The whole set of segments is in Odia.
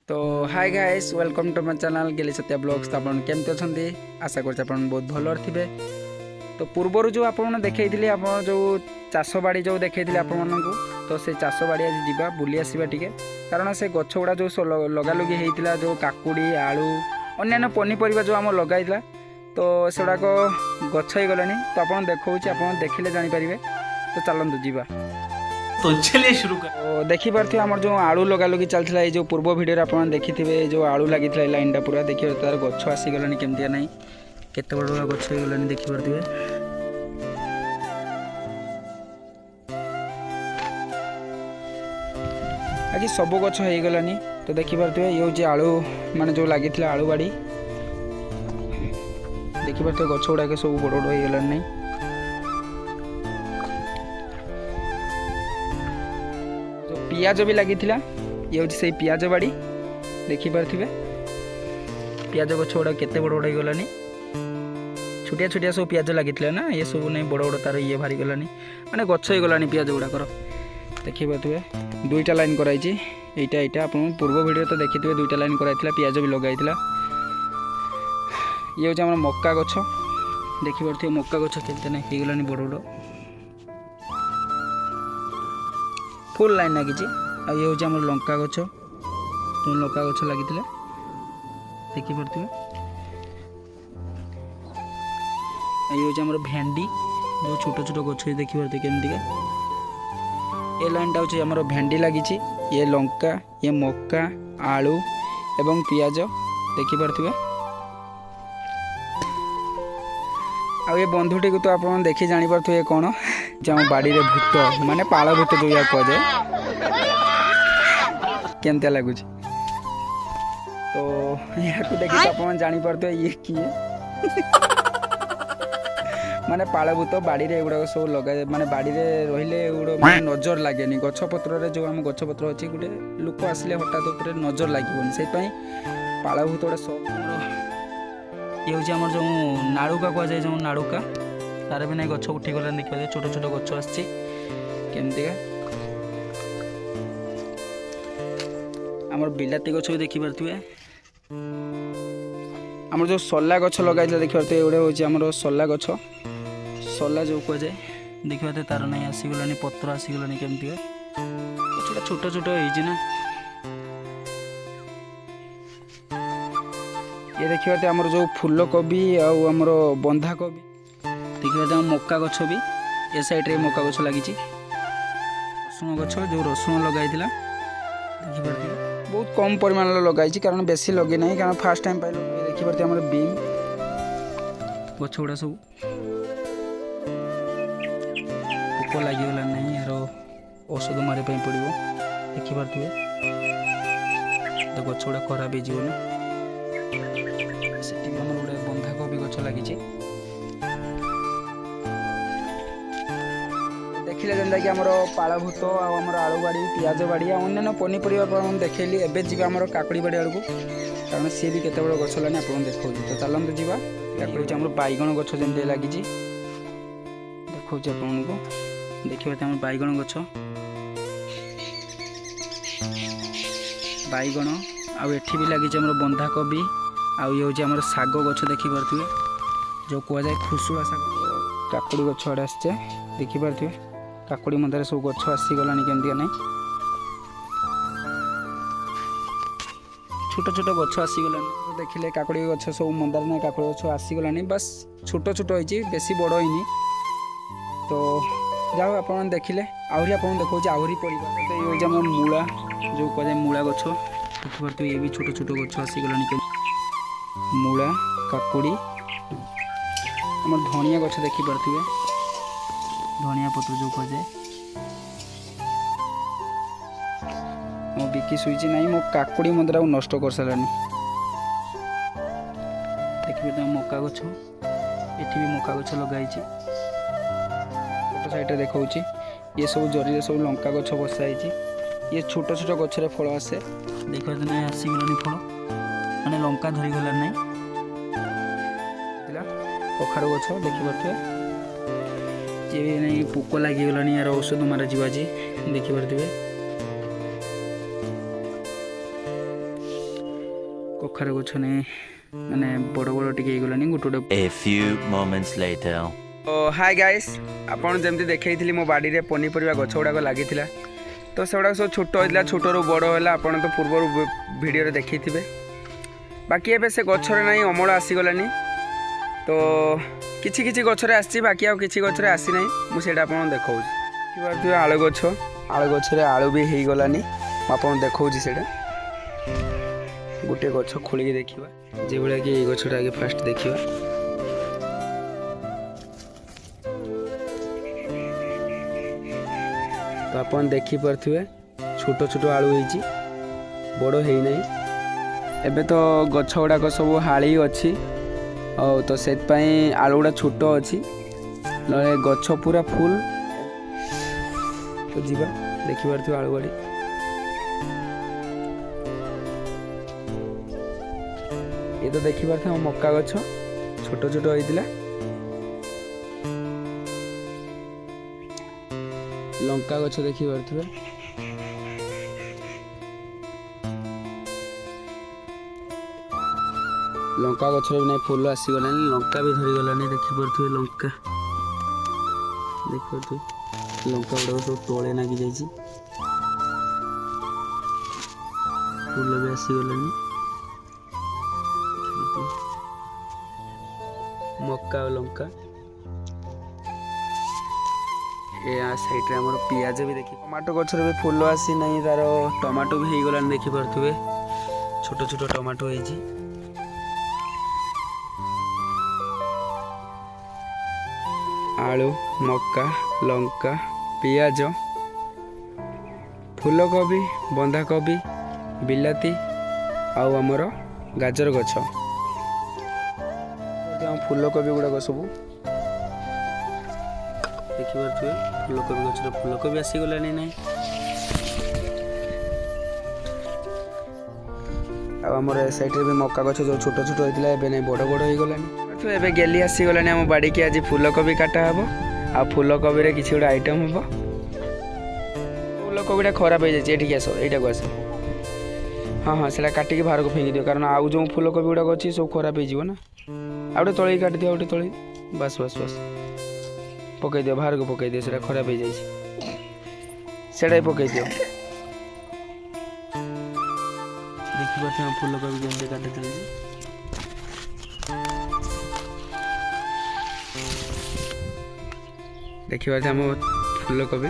तो hi guys welcome to my channel गेली सत्या ब्लॉग्स। तो आपन केमती अछंती आशा करछ आपन बहुत भलो थिबे। तो पूर्वरु जो आपन देखैथिले आपन जो चाष बाड़ी जो देखैथिले आपन मानकू तो से चाष बाड़ी आज जिबा बुली आसीबा टिके, कारण से गछ गुडा जो लगा लगी हेइतिला जो काकुडी आलू अन्यान्य पनीपरिबा जो आम लगाइला तो सेडाक गछ हे गलानी। तो आपन देखौछि आपन देखिले जानि परिबे। तो चलंतु जिबा। तो चलिए शुरू कर। तो देखी पार्थे आमर जो आलू लगा लगी चलता है, जो पूर्व वीडियो आप देखिथे जो आलू लगी लाइनटा पूरा देखिए तार गछ आसीगला केमती ना केते बड़ गछ होगला देखी पार्थे। आज सब गछ होगलानी तो देखी पार्थे ये हूँ आलू माने जो लगी आलू बाड़ी देखी पार्थे गछ गुड़ाक सब बड़ बड़ होगला नहीं। पियाज भी लगी ये हूँ से पियाज बाड़ी देखी पारे। पियाज गछ गुड़ा केते बड़ बड़ होगलानी, छोटिया छोटिया सब पियाज लगी ना ये सब नहीं बड़ बड़ तार ये बाहरी गलानी माने गछ होगलानी पियाज गुड़ाकर देखी पारे। दुईटा लाइन कराई एटा एटा आप पूर्व वीडियो तो देखी दुईटा लाइन कराई पियाज भी लगाई। ये हूँ आम मक्का गछ देखी पारे। मक्का गछ केते ना होगलानी बड़ बड़ फुल लाइन लगी। ये हूँ आम लंका गछ जो लंका गछ लगी देखी पारे। ये हूँ आम भेंडी जो छोट छोट गछ देखी पारे केमती। ये लाइनटा हूँ आम भेंडी लगी, ये लंका ये मक्का आलू एवं पियाज देखी पारे। आ ये बंधुटी को तो आप देखी जानी पारे कौन जो बाड़ी रे भूत माने पाला भूत जो या कहे केमती लगुच। तो यहाँ देखिए आप जानी पारे ये किए माने पाला भूत बाड़ी रे एगुड़ा सब लगा माने बाड़ी रे रहिले माने नजर लगे गछ पत्र जो आम गछ पत्र अच्छी गोटे लोक आसिले हठात उपर नजर लगे से पाला भूत गोटे सब। ये हूँ आम जो नाड़ुका कहुए जो नाड़ुका तार भी ना गछ उठीगला देखिए छोट छोट गछ आमती। आमर बिलाती गछ भी देखी पारे। आमर जो सला गछ लगाई देखी पारे एगुड़ा हूँ आमर सला गछ सला जो कहुए देखी पारे तार नहीं आसीगलानी पत्र आसीगलानी केमती गछटा छोट छोट हो। ये देखी पारे आमर जो फूल कोबी आमर बंधा कोबी देखी पारे मक्का गछ भी ए साइड रे मक्का गछ लगी। रसुण गछ जो रसुण लगाई देखी पारे बहुत कम परिमाण लगाई कारण बेसी लगे ना कारण फास्ट टाइम पाइल। देखी पारे आमर बीम गछ गुड़ा सब पोक लगिगला नहीं यार औषध मारे पड़ो देखी पारे। तो गछ गुड़ा खराब हो गोटे बंधा कोबी गछ लगी देखिले जेनता कि आमर पाला भूत आमर आलू बाड़ी पियाज बाड़ी अन्य पनीपरिया देखली। एबे जीवा आमर काकुड़ी बाड़ी आड़ू कारण सी भी केते बड़ गछ लानी आपन देखौ। तो चलंतु जीवा। काकुड़ी आमर बैगण गछ जेमते लगी देखौ आपन को देखिबा आमर बैगण गछ बैगण आ एठी भी लगी आमर बंधा कोबी आ ये हूँ आमर शाग गछ देखी पारे जो कहुए खुशुआ शाग। काकुड़ी गछ आड़े आसचे देखी पारे काकुड़ी मध्य सब गछ आसीगला केमती ना छोट छोट गछ आसीगला देखिले काकुड़ी गछ सब मंदार ना काकुड़ी गछ आसीगला बस छोट छोट होती बेसी बड़ होनी। तो जाओ आप देखिले आहरी आप देखा आहरी परिवार। तो ये हूँ आम मूला जो कहुए मूला गछ देखी पारे ये भी छोट छोट गछ आसीगला मूला काकुड़ी आम धनिया गछ देखी पारे धनिया पत्र जो कहुए मो बिकी शुई ना मो काकुड़ी मंदिर नष्ट कर सारानी देखिए मक्का गछ एठी भी मक्का गछ लगाई फोटो साइड देखा ये सब जरी सब लंका गछ बसाई। ये छोट छोट गछरे फल आसे देखा ना आसीगलानी फल माने लंका धरीगला नहीं कखारू गछ देखी पारे ये नहीं पोक लगिगला यार औषध मारा जी देखी पारे। କଖାରୁ ଗଛ ନେଇ ମାନେ ବଡ଼ ବଡ଼ ଟିକେ ହେଇଗଲାନି ଗୋଟେ ଗୋଟେ। A few moments later. O high guys, ଆପଣ ଯେମିତି ଦେଖେଇଥିଲି ମୋ ବାଡ଼ିରେ ପନିପରିବା ଗଛ ଗୁଡ଼ାକ ଲାଗିଥିଲା, ତ ସେଗୁଡ଼ାକ ସବୁ ଛୋଟ ହେଇଥିଲା, ଛୋଟରୁ ବଡ଼ ହେଲା। ଆପଣ ତ ପୂର୍ବରୁ ଭିଡ଼ିଓରେ ଦେଖିଥିବେ। ବାକି ଏବେ ସେ ଗଛରେ ନାହିଁ, ଅମଳ ଆସିଗଲାନି। ତ କିଛି କିଛି ଗଛରେ ଆସିଛି, ବାକି ଆଉ କିଛି ଗଛରେ ଆସିନାହିଁ। ମୁଁ ସେଇଟା ଆପଣଙ୍କୁ ଦେଖାଉଛି। ଦେଖିପାରୁଥିବେ ଆଳୁ ଗଛ, ଆଳୁ ଗଛରେ ଆଳୁ ବି ହେଇଗଲାନି। ମୁଁ ଆପଣଙ୍କୁ ଦେଖାଉଛି ସେଇଟା। ଗୋଟେ ଗଛ ଖୋଳିକି ଦେଖିବା, ଯେଭଳିଆ କି ଏଇ ଗଛଟା ଆଗେ ଫାଷ୍ଟ ଦେଖିବା। ତ ଆପଣ ଦେଖିପାରୁଥିବେ ଛୋଟ ଛୋଟ ଆଳୁ ହେଇଛି, ବଡ଼ ହେଇନାହିଁ। ଏବେ ତ ଗଛ ଗୁଡ଼ାକ ସବୁ ହାଳି ଅଛି, ଆଉ ତ ସେଥିପାଇଁ ଆଳୁ ଗୁଡ଼ା ଛୋଟ ଅଛି, ନହେଲେ ଗଛ ପୁରା ଫୁଲ୍। ତ ଯିବା, ଦେଖିପାରୁଥିବେ ଆଳୁ ଗାଡ଼ି। ଏ ତ ଦେଖିପାରୁଥିବେ ଆମ ମକା ଗଛ ଛୋଟ ଛୋଟ ହେଇଥିଲା। ଲଙ୍କା ଗଛ ଦେଖିପାରୁଥିବେ। ଲଙ୍କା ଗଛରେ ବି ନାଇଁ ଫୁଲ ଆସିଗଲାଣି, ଲଙ୍କା ବି ଧରିଗଲାଣି। ଦେଖିପାରୁଥିବେ ଲଙ୍କା, ଦେଖିପାରୁଥିବେ ଲଙ୍କା ଗୁଡ଼ାକ ସବୁ ତଳେ ଲାଗି ଯାଇଛି, ଫୁଲ ବି ଆସିଗଲାଣି। ମକା ଆଉ ଲଙ୍କା। ଏ ସାଇଡ଼ରେ ଆମର ପିଆଜ ବି ଦେଖି, ଟମାଟୋ ଗଛରେ ବି ଫୁଲ ଆସିନାହିଁ, ତାର ଟମାଟୋ ବି ହେଇଗଲାଣି। ଦେଖିପାରୁଥିବେ ଛୋଟ ଛୋଟ ଟମାଟୋ ହେଇଛି। ଆଳୁ, ମକା, ଲଙ୍କା, ପିଆଜ, ଫୁଲକୋବି, ବନ୍ଧାକୋବି, ବିଲାତି ଆଉ ଆମର ଗାଜର ଗଛ। ଫୁଲକୋବି ଗୁଡ଼ାକ ସବୁ ଦେଖିପାରୁଥିବେ। ଫୁଲକୋବି ଗଛରେ ଫୁଲକୋବି ଆସିଗଲାଣି ନାହିଁ। ଆଉ ଆମର ଏ ସାଇଡ଼ରେ ବି ମକା ଗଛ ଯେଉଁ ଛୋଟ ଛୋଟ ହେଇଥିଲା, ଏବେ ନାଇଁ ବଡ଼ ବଡ଼ ହେଇଗଲାଣି। ଏବେ ଗେଲି ଆସିଗଲାଣି ଆମ ବାଡ଼ିକି। ଆଜି ଫୁଲକୋବି କାଟା ହେବ, ଆଉ ଫୁଲକୋବିରେ କିଛି ଗୋଟେ ଆଇଟମ୍ ହେବ। ଫୁଲକୋବିଟା ଖରାପ ହେଇଯାଇଛି, ଏଠିକି ଆସ, ଏଇଟାକୁ ଆସ। ହଁ ହଁ, ସେଇଟା କାଟିକି ବାହାରକୁ ଫିଙ୍ଗି ଦିଅ, କାରଣ ଆଉ ଯେଉଁ ଫୁଲକୋବି ଗୁଡ଼ାକ ଅଛି ସବୁ ଖରାପ ହେଇଯିବ ନା। ଆଉ ଗୋଟେ ତଳିକି କାଟିଦିଅ, ଆଉ ଗୋଟେ ତଳି। ବାସ୍ ବାସ୍ ବାସ୍, ପକାଇଦିଅ, ବାହାରକୁ ପକାଇଦିଅ, ସେଇଟା ଖରାପ ହେଇଯାଇଛି। ସେଇଟା ବି ପକାଇଦିଅ। ଦେଖିପାରୁଥିବେ ଫୁଲକୋବି କେମିତି କାଟିଥିଲି। ଦେଖିପାରୁଥିବେ ଆମ ଫୁଲକୋବି,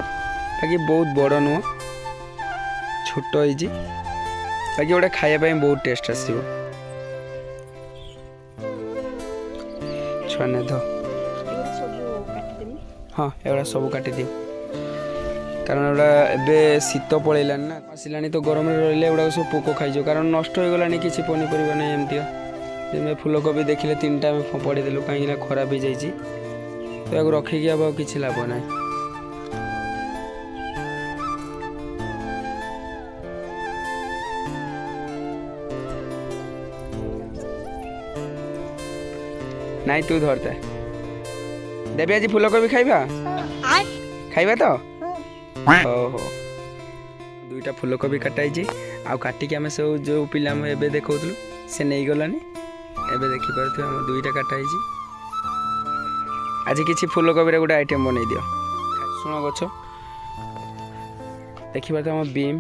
ବାକି ବହୁତ ବଡ଼ ନୁହଁ, ଛୋଟ ହେଇଛି। ବାକି ଗୋଟେ ଖାଇବା ପାଇଁ ବହୁତ ଟେଷ୍ଟ ଆସିବ। ଛୁଆ ନେଧ, ହଁ ଏଗୁଡ଼ା ସବୁ କାଟିଦିଅ, କାରଣ ଏଗୁଡ଼ା ଏବେ ଶୀତ ପଳେଇଲାଣି ନା, ଆସିଲାଣି। ତ ଗରମରେ ରହିଲେ ଏଗୁଡ଼ାକ ସବୁ ପୋକ ଖାଇଯିବ, କାରଣ ନଷ୍ଟ ହେଇଗଲାଣି, କିଛି ପନିପରିବା ନାହିଁ। ଏମିତିକା ଯେମିତି ଫୁଲକୋବି ଦେଖିଲେ 3ଟା ଆମେ ଫୋପାଡ଼ିଦେଲୁ, କାହିଁକିନା ଖରାପ ହେଇଯାଇଛି। ତ ଏହାକୁ ରଖିକି ଆଉ କିଛି ଲାଭ ନାହିଁ। ନାଇଁ ତୁ ଧରତା, ଦେବି ଆଜି ଫୁଲକୋବି ଖାଇବା, ଖାଇବା ତ? ହଉ ହଉ। 2ଟା ଫୁଲକୋବି କାଟା ହେଇଛି, ଆଉ କାଟିକି ଆମେ ସବୁ ଯେଉଁ ପିଲା ଆମେ ଏବେ ଦେଖାଉଥିଲୁ ସେ ନେଇଗଲାନି। ଏବେ ଦେଖିପାରୁଥିବେ ଆମ 2ଟା କାଟା ହେଇଛି। ଆଜି କିଛି ଫୁଲକୋବିରେ ଗୋଟେ ଆଇଟମ୍ ବନେଇ ଦିଅ। ଶୁଣ ଗଛ, ଦେଖିପାରୁଥିବେ ଆମ ବିମ୍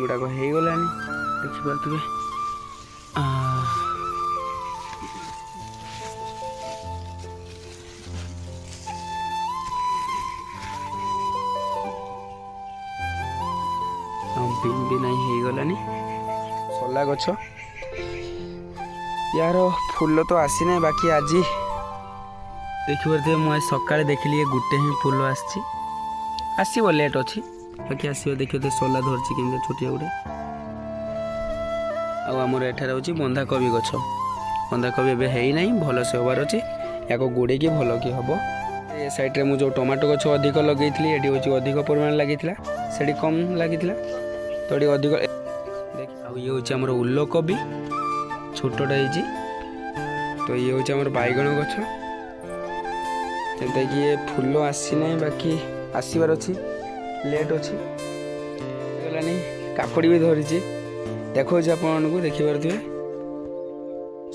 ଗୁଡ଼ାକ ହେଇଗଲାଣି। ଦେଖିପାରୁଥିବେ ବିମ୍ ବି ନାହିଁ, ହେଇଗଲାଣି। ସଲା ଗଛ, ୟାର ଫୁଲ ତ ଆସିନାହିଁ, ବାକି ଆଜି ଦେଖିପାରୁଥିବେ ମୁଁ ଆଜି ସକାଳେ ଦେଖିଲି ଗୋଟେ ହିଁ ଫୁଲ ଆସିଛି। ଆସିବ, ଲେଟ୍ ଅଛି, ବାକି ଆସିବ। ଦେଖିବେ ସଲା ଧରିଛି କେମିତି ଛୋଟିଆ ଗୋଟେ। ଆଉ ଆମର ଏଠାରେ ହେଉଛି ବନ୍ଧାକୋବି ଗଛ। ବନ୍ଧାକୋବି ଏବେ ହେଇନାହିଁ, ଭଲସେ ହେବାର ଅଛି। ୟାକୁ ଗୋଡ଼େଇକି ଭଲ କି ହେବ। ଏ ସାଇଡ଼୍ରେ ମୁଁ ଯେଉଁ ଟମାଟୋ ଗଛ ଅଧିକ ଲଗେଇଥିଲି, ଏଠି ହେଉଛି ଅଧିକ ପରିମାଣ ଲାଗିଥିଲା, ସେଠି କମ୍ ଲାଗିଥିଲା, ତ ଏଠି ଅଧିକ। ଆଉ ଇଏ ହେଉଛି ଆମର ଉଲକୋବି, ଛୋଟଟା ହେଇଛି। ତ ଇଏ ହେଉଛି ଆମର ବାଇଗଣ ଗଛ, ଯେମିତିକି ଇଏ ଫୁଲ ଆସିନାହିଁ, ବାକି ଆସିବାର ଅଛି, ଲେଟ୍ ଅଛି, ହେଇଗଲାଣି। କାକୁଡ଼ି ବି ଧରିଛି, ଦେଖାଉଛି ଆପଣମାନଙ୍କୁ ଦେଖିପାରୁଥିବେ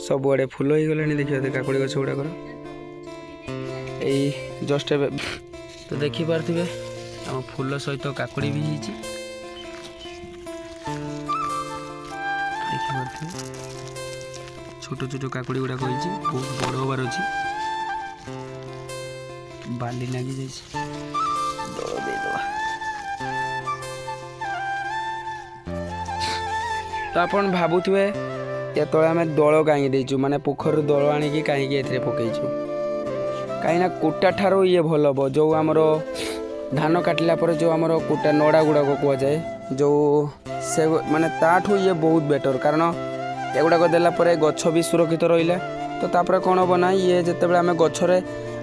ସବୁଆଡ଼େ ଫୁଲ ହେଇଗଲାଣି ଦେଖିପାରୁଥିବେ କାକୁଡ଼ି ଗଛ ଗୁଡ଼ାକର ଏଇ ଜଷ୍ଟ ଏବେ ତ ଦେଖିପାରୁଥିବେ ଆମ ଫୁଲ ସହିତ କାକୁଡ଼ି ବି ହେଇଛି ଦେଖିପାରୁଥିବେ ଛୋଟ ଛୋଟ କାକୁଡ଼ି ଗୁଡ଼ାକ ହେଇଛି ବହୁତ ବଡ଼ ହବାର ଅଛି ବାଲି ଲାଗି ଯାଇଛି ଦଳ ଦେଇଦେବା ତ ଆପଣ ଭାବୁଥିବେ ଏତେବେଳେ ଆମେ ଦଳ କାହିଁକି ଦେଇଛୁ ମାନେ ପୋଖରୀରୁ ଦଳ ଆଣିକି କାହିଁକି ଏଥିରେ ପକେଇଛୁ କାହିଁକିନା କୁଟା ଠାରୁ ଇଏ ଭଲ ହେବ ଯେଉଁ ଆମର ଧାନ କାଟିଲା ପରେ ଯେଉଁ ଆମର କୁଟା ନଡ଼ା ଗୁଡ଼ାକ କୁହାଯାଏ ଯେଉଁ ସେ ମାନେ ତାଠୁ ଇଏ ବହୁତ ବେଟର୍ କାରଣ ଏଗୁଡ଼ାକ ଦେଲା ପରେ ଗଛ ବି ସୁରକ୍ଷିତ ରହିଲା ତ ତାପରେ କ'ଣ ହେବ ନା ଇଏ ଯେତେବେଳେ ଆମେ ଗଛରେ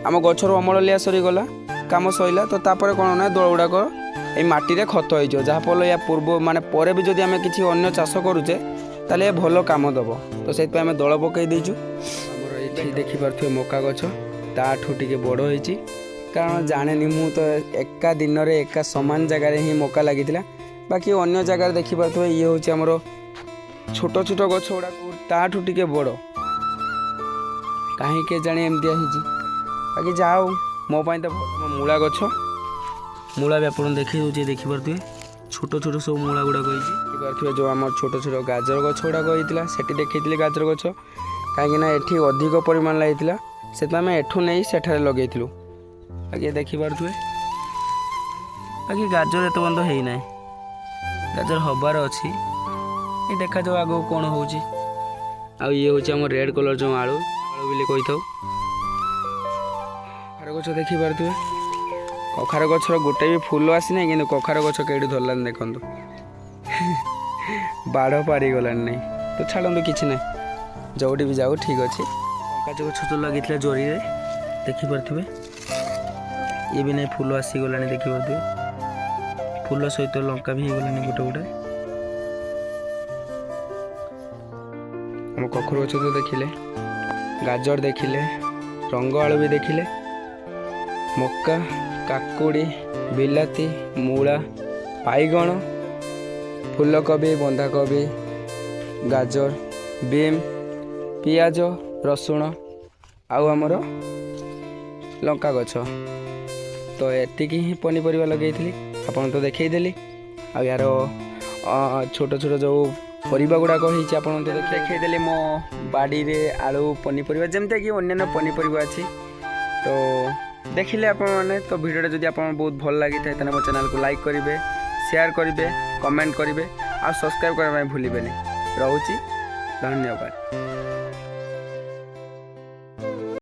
ଆମ ଗଛରୁ ଅମଳ ଲିଆ ସରିଗଲା କାମ ସରିଲା ତ ତାପରେ କ'ଣ ନା ଦଳ ଗୁଡ଼ାକ ଏଇ ମାଟିରେ ଖତ ହେଇଯିବ ଯାହାଫଳରେ ୟା ପୂର୍ବ ମାନେ ପରେ ବି ଯଦି ଆମେ କିଛି ଅନ୍ୟ ଚାଷ କରୁଛେ ତାହେଲେ ଏ ଭଲ କାମ ଦେବ ତ ସେଇଥିପାଇଁ ଆମେ ଦଳ ପକାଇ ଦେଇଛୁ ଆମର ଏଇଠି ଦେଖିପାରୁଥିବେ ମକା ଗଛ ତାଠୁ ଟିକେ ବଡ଼ ହେଇଛି କାରଣ ଜାଣେନି ମୁଁ ତ ଏକା ଦିନରେ ଏକା ସମାନ ଜାଗାରେ ହିଁ ମକା ଲାଗିଥିଲା ବାକି ଅନ୍ୟ ଜାଗାରେ ଦେଖିପାରୁଥିବେ ଇଏ ହେଉଛି ଆମର ଛୋଟ ଛୋଟ ଗଛ ଗୁଡ଼ାକ ତାଠୁ ଟିକେ ବଡ଼ କାହିଁକି ଜାଣି ଏମିତିଆ ହେଇଛି ବାକି ଯାହା ହଉ ମୋ ପାଇଁ ତ ମୂଳା ଗଛ ମୂଳା ବି ଆପଣ ଦେଖେଇ ଦେଉଛି ଦେଖିପାରୁଥିବେ ଛୋଟ ଛୋଟ ସବୁ ମୂଳା ଗୁଡ଼ାକ ହେଇଛି ଦେଖିପାରୁଥିବେ ଯେଉଁ ଆମର ଛୋଟ ଛୋଟ ଗାଜର ଗଛ ଗୁଡ଼ାକ ହେଇଥିଲା ସେଠି ଦେଖେଇଥିଲି ଗାଜର ଗଛ କାହିଁକିନା ଏଠି ଅଧିକ ପରିମାଣରେ ହେଇଥିଲା ସେଥିପାଇଁ ଆମେ ଏଠୁ ନେଇ ସେଠାରେ ଲଗେଇଥିଲୁ ଆଜ୍ଞା ଦେଖିପାରୁଥିବେ ବାକି ଗାଜର ଏତେ ପର୍ଯ୍ୟନ୍ତ ହେଇନାହିଁ ଗାଜର ହବାର ଅଛି ଏ ଦେଖାଯାଉ ଆଗକୁ କ'ଣ ହେଉଛି ଆଉ ଇଏ ହେଉଛି ଆମ ରେଡ୍ କଲର୍ ଯେଉଁ ଆଳୁ ଆଳୁ ବୋଲି କହିଥାଉ କଖାରୁ ଗଛ ଦେଖିପାରୁଥିବେ କଖାରୁ ଗଛର ଗୋଟେ ବି ଫୁଲ ଆସିନାହିଁ କିନ୍ତୁ କଖାରୁ ଗଛ କେଉଁଠି ଧରିଲାନି ଦେଖନ୍ତୁ ବାଡ଼ ପାରିଗଲାଣି ନାହିଁ ତ ଛାଡ଼ନ୍ତୁ କିଛି ନାହିଁ ଯେଉଁଠି ବି ଯାଉ ଠିକ୍ ଅଛି ଲଙ୍କା ଗଛ ତ ଲାଗିଥିଲା ଜରିରେ ଦେଖିପାରୁଥିବେ ଇଏ ବି ନାହିଁ ଫୁଲ ଆସିଗଲାଣି ଦେଖିପାରୁଥିବେ ଫୁଲ ସହିତ ଲଙ୍କା ବି ହେଇଗଲାଣି ଗୋଟେ ଗୋଟେ ଆମ କଖାରୁ ଗଛ ତ ଦେଖିଲେ ଗାଜର ଦେଖିଲେ ରଙ୍ଗ ଆଳୁ ବି ଦେଖିଲେ ମକା କାକୁଡ଼ି ବିଲାତି ମୂଳା ବାଇଗଣ ଫୁଲକୋବି ବନ୍ଧାକୋବି ଗାଜର ବିମ୍ ପିଆଜ ରସୁଣ ଆଉ ଆମର ଲଙ୍କା ଗଛ ତ ଏତିକି ହିଁ ପନିପରିବା ଲଗେଇଥିଲି ଆପଣ ତ ଦେଖେଇଦେଲି ଆଉ ୟାର ଛୋଟ ଛୋଟ ଯେଉଁ ପରିବା ଗୁଡ଼ାକ ହେଇଛି ଆପଣ ତ ଦେଖେଇଦେଲି ମୋ ବାଡ଼ିରେ ଆଳୁ ପନିପରିବା ଯେମିତିକି ଅନ୍ୟାନ୍ୟ ପନିପରିବା ଅଛି ତ ଦେଖିଲେ ଆପଣମାନେ ତ ଭିଡ଼ିଓଟା ଯଦି ଆପଣଙ୍କୁ ବହୁତ ଭଲ ଲାଗିଥାଏ ତାହେଲେ ମୋ ଚ୍ୟାନେଲକୁ ଲାଇକ୍ କରିବେ ସେୟାର କରିବେ କମେଣ୍ଟ କରିବେ ଆଉ ସବସ୍କ୍ରାଇବ୍ କରିବା ପାଇଁ ଭୁଲିବେନି ରହୁଛି ଧନ୍ୟବାଦ।